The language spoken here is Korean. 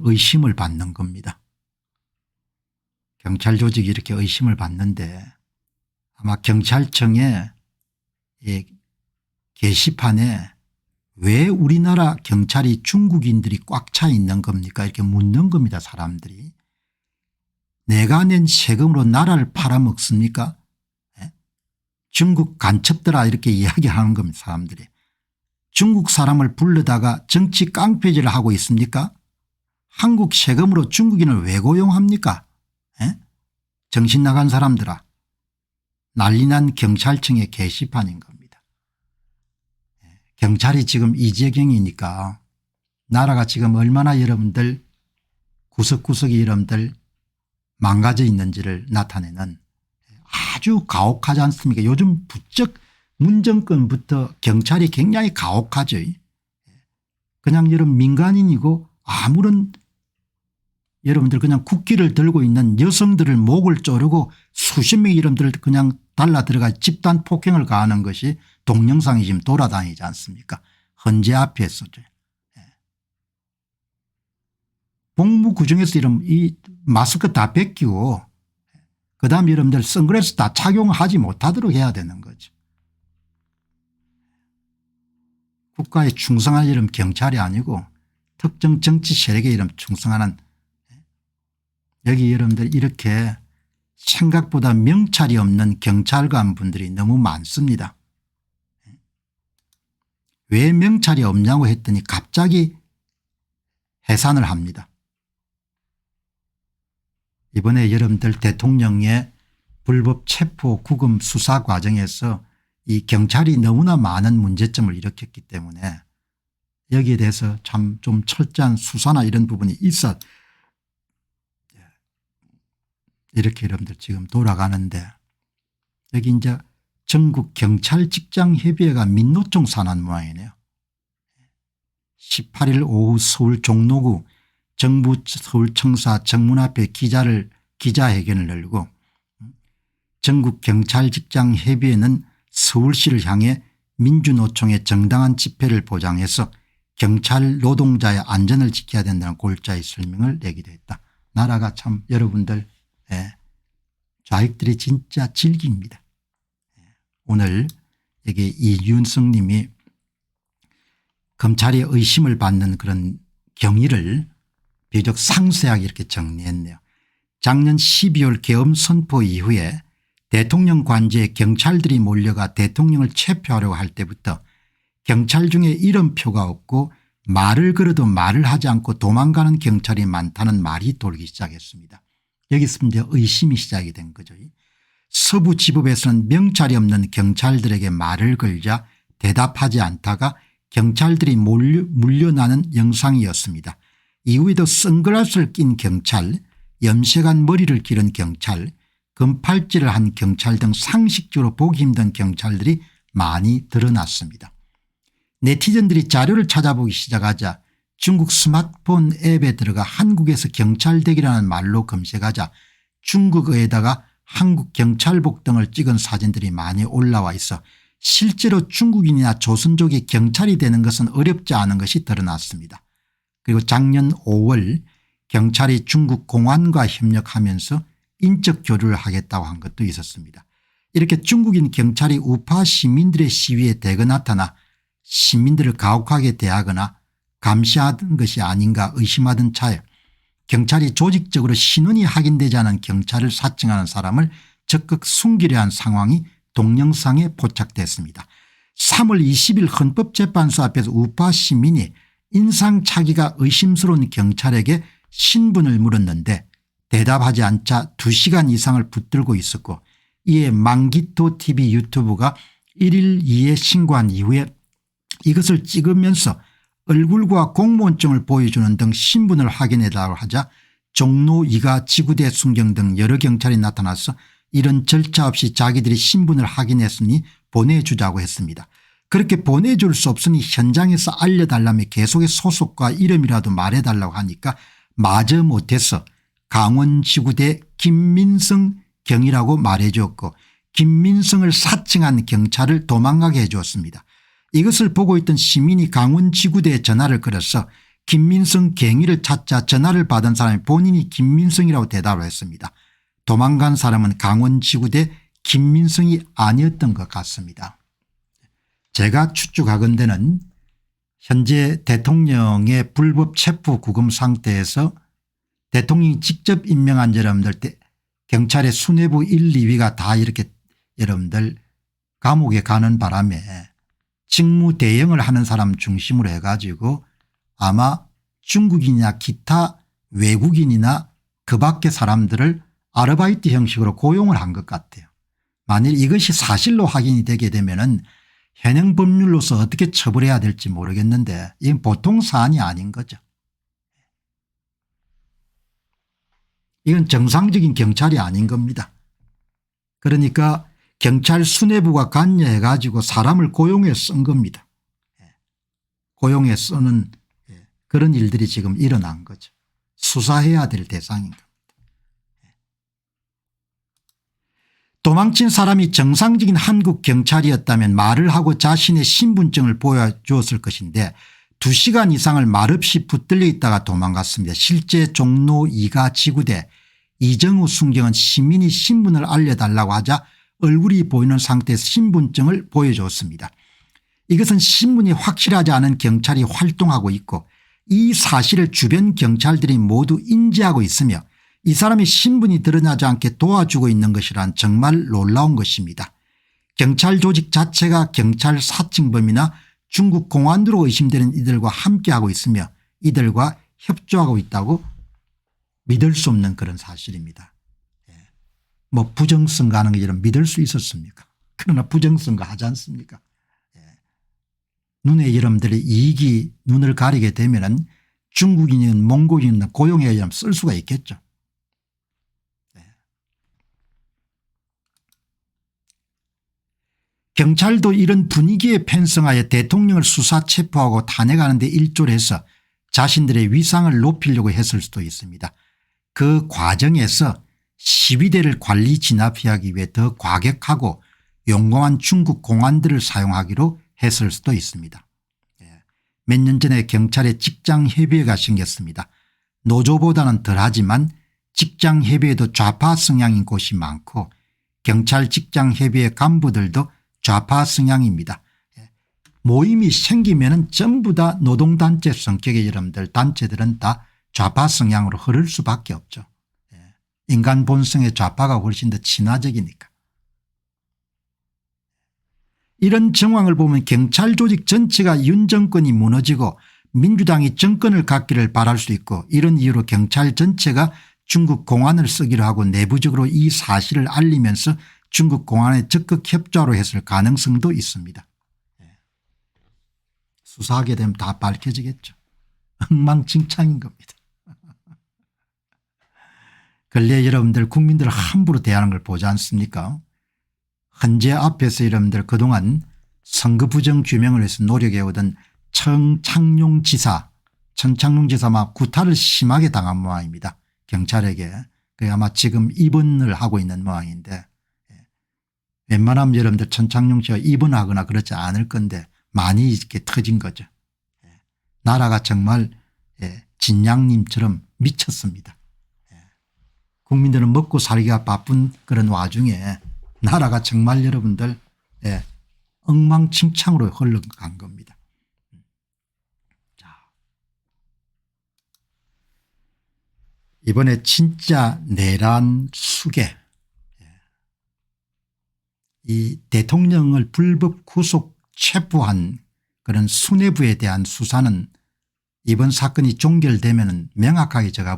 의심을 받는 겁니다. 경찰 조직이 이렇게 의심을 받는데 아마 경찰청의 이 게시판에 왜 우리나라 경찰이 중국인들이 꽉 차 있는 겁니까 이렇게 묻는 겁니다. 사람들이. 내가 낸 세금으로 나라를 팔아먹습니까? 네? 중국 간첩들아 이렇게 이야기하는 겁니다. 사람들이. 중국 사람을 불러다가 정치 깡패질을 하고 있습니까? 한국 세금으로 중국인을 왜 고용합니까? 네? 정신 나간 사람들아. 난리난 경찰청의 게시판인 겁니다. 경찰이 지금 이 지경이니까 나라가 지금 얼마나 여러분들 구석구석이 여러분들 망가져 있는지를 나타내는 아주 가혹하지 않습니까? 요즘 부쩍 문정권부터 경찰이 굉장히 가혹하죠. 그냥 여러분 민간인이고 아무런 여러분들 그냥 국기를 들고 있는 여성들을 목을 조르고 수십 명이 여러분들 그냥 달라 들어가 집단 폭행을 가하는 것이 동영상이 지금 돌아다니지 않습니까? 헌재 앞에서죠. 복무 구정에서 이런 이 마스크 다 벗기고 그다음에 여러분들 선글라스 다 착용하지 못하도록 해야 되는 거죠. 국가에 충성한 이름 경찰이 아니고 특정 정치 세력에 이름 충성하는 여기 여러분들 이렇게 생각보다 명찰이 없는 경찰관 분들이 너무 많습니다. 왜 명찰이 없냐고 했더니 갑자기 해산을 합니다. 이번에 여러분들 대통령의 불법 체포 구금 수사 과정에서 이 경찰이 너무나 많은 문제점을 일으켰기 때문에 여기에 대해서 참 좀 철저한 수사나 이런 부분이 있어 이렇게 여러분들 지금 돌아가는데 여기 이제 전국 경찰 직장 협의회가 민노총 산한 모양이네요. 18일 오후 서울 종로구 정부 서울청사 정문 앞에 기자회견을 열고 전국 경찰 직장 협의회는 서울시를 향해 민주노총의 정당한 집회를 보장해서 경찰 노동자의 안전을 지켜야 된다는 골자의 설명을 내기도 했다. 나라가 참 여러분들 좌익들이 진짜 질깁니다. 오늘 여기 이윤석 님이 검찰의 의심을 받는 그런 경위를 비교적 상세하게 이렇게 정리했네요. 작년 12월 계엄 선포 이후에 대통령 관저에 경찰들이 몰려가 대통령을 체포하려고 할 때부터 경찰 중에 이름표가 없고 말을 걸어도 말을 하지 않고 도망가는 경찰이 많다는 말이 돌기 시작했습니다. 여기서 이제 의심이 시작이 된 거죠. 서부지법에서는 명찰이 없는 경찰들에게 말을 걸자 대답하지 않다가 경찰들이 물려나는 영상이었습니다. 이후에도 선글라스를 낀 경찰, 염색한 머리를 기른 경찰, 금팔찌를 한 경찰 등 상식적으로 보기 힘든 경찰들이 많이 드러났습니다. 네티즌들이 자료를 찾아보기 시작하자 중국 스마트폰 앱에 들어가 한국에서 경찰대기라는 말로 검색하자 중국어에다가 한국 경찰복 등을 찍은 사진들이 많이 올라와 있어 실제로 중국인이나 조선족이 경찰이 되는 것은 어렵지 않은 것이 드러났습니다. 그리고 작년 5월 경찰이 중국 공안과 협력하면서 인적 교류를 하겠다고 한 것도 있었습니다. 이렇게 중국인 경찰이 우파 시민들의 시위에 대거 나타나 시민들을 가혹하게 대하거나 감시하던 것이 아닌가 의심하던 차에 경찰이 조직적으로 신원이 확인되지 않은 경찰을 사칭하는 사람을 적극 숨기려 한 상황이 동영상에 포착됐습니다. 3월 20일 헌법재판소 앞에서 우파 시민이 인상착의가 의심스러운 경찰에게 신분을 물었는데 대답하지 않자 2시간 이상을 붙들고 있었고 이에 망기토 TV 유튜브가 1일 2회 신고한 이후에 이것을 찍으면서 얼굴과 공무원증을 보여주는 등 신분을 확인해달라고 하자 종로 2가 지구대 순경 등 여러 경찰이 나타나서 이런 절차 없이 자기들이 신분을 확인했으니 보내주자고 했습니다. 그렇게 보내줄 수 없으니 현장에서 알려달라며 계속의 소속과 이름이라도 말해달라고 하니까 마저 못해서 강원지구대 김민성 경이라고 말해주었고 김민성을 사칭한 경찰을 도망가게 해주었습니다. 이것을 보고 있던 시민이 강원지구대에 전화를 걸어서 김민성 갱의를 찾자 전화를 받은 사람이 본인이 김민성이라고 대답을 했습니다. 도망간 사람은 강원지구대 김민성이 아니었던 것 같습니다. 제가 추측하건대는 현재 대통령의 불법 체포 구금 상태에서 대통령이 직접 임명한 여러분들 경찰의 수뇌부 1, 2위가 다 이렇게 여러분들 감옥에 가는 바람에 직무 대행을 하는 사람 중심으로 해가지고 아마 중국인이나 기타 외국인이나 그 밖의 사람들을 아르바이트 형식으로 고용을 한 것 같아요. 만일 이것이 사실로 확인이 되게 되면은 현행 법률로서 어떻게 처벌해야 될지 모르겠는데 이건 보통 사안이 아닌 거죠. 이건 정상적인 경찰이 아닌 겁니다. 그러니까 경찰 수뇌부가 관여해 가지고 사람을 고용해 쓴 겁니다. 고용해 쓰는 그런 일들이 지금 일어난 거죠. 수사해야 될 대상인 겁니다. 도망친 사람이 정상적인 한국 경찰이었다면 말을 하고 자신의 신분증을 보여주었을 것인데 2시간 이상을 말없이 붙들려 있다가 도망갔습니다. 실제 종로 2가 지구대 이정우 순경은 시민이 신분을 알려달라고 하자 얼굴이 보이는 상태에서 신분증을 보여줬습니다. 이것은 신분이 확실하지 않은 경찰이 활동하고 있고 이 사실을 주변 경찰들이 모두 인지하고 있으며 이 사람의 신분이 드러나지 않게 도와주고 있는 것이란 정말 놀라운 것입니다. 경찰 조직 자체가 경찰 사칭범이나 중국 공안으로 의심되는 이들과 함께하고 있으며 이들과 협조하고 있다고 믿을 수 없는 그런 사실입니다. 뭐 부정선거하는 것처럼 믿을 수 있었습니까? 그러나 부정선거 하지 않습니까? 눈에 여러분들의 이익이 눈을 가리게 되면 중국인이든 몽골인이든 고용해 쓸 수가 있겠죠. 경찰도 이런 분위기에 편성하여 대통령을 수사 체포하고 탄핵하는 데 일조를 해서 자신들의 위상을 높이려고 했을 수도 있습니다. 그 과정에서 시위대를 관리 진압하기 위해 더 과격하고 용감한 중국 공안들을 사용하기로 했을 수도 있습니다. 몇 년 전에 경찰에 직장협의회가 생겼습니다. 노조보다는 덜하지만 직장협의회도 좌파 성향인 곳이 많고 경찰 직장협의회 간부들도 좌파 성향입니다. 모임이 생기면 전부 다 노동단체 성격의 여러분들 단체들은 다 좌파 성향으로 흐를 수밖에 없죠. 인간 본성의 좌파가 훨씬 더 친화적이니까. 이런 정황을 보면 경찰 조직 전체가 윤 정권이 무너지고 민주당이 정권을 갖기를 바랄 수 있고 이런 이유로 경찰 전체가 중국 공안을 쓰기로 하고 내부적으로 이 사실을 알리면서 중국 공안에 적극 협조하려 했을 가능성도 있습니다. 수사하게 되면 다 밝혀지겠죠. 엉망진창인 겁니다. 근래 여러분들 국민들을 함부로 대하는 걸 보지 않습니까? 헌재 앞에서 여러분들 그동안 선거 부정 규명을 해서 노력해오던 천창룡 지사 막 구타를 심하게 당한 모양입니다. 경찰에게. 그게 아마 지금 입원을 하고 있는 모양인데 웬만하면 여러분들 천창룡 씨가 입원하거나 그렇지 않을 건데 많이 이렇게 터진 거죠. 나라가 정말 진양님처럼 미쳤습니다. 국민들은 먹고 살기가 바쁜 그런 와중에 나라가 정말 여러분들 엉망진창으로 흘러간 겁니다. 자, 이번에 진짜 내란 수계 이 대통령을 불법 구속 체포한 그런 수뇌부에 대한 수사는 이번 사건이 종결되면 명확하게 제가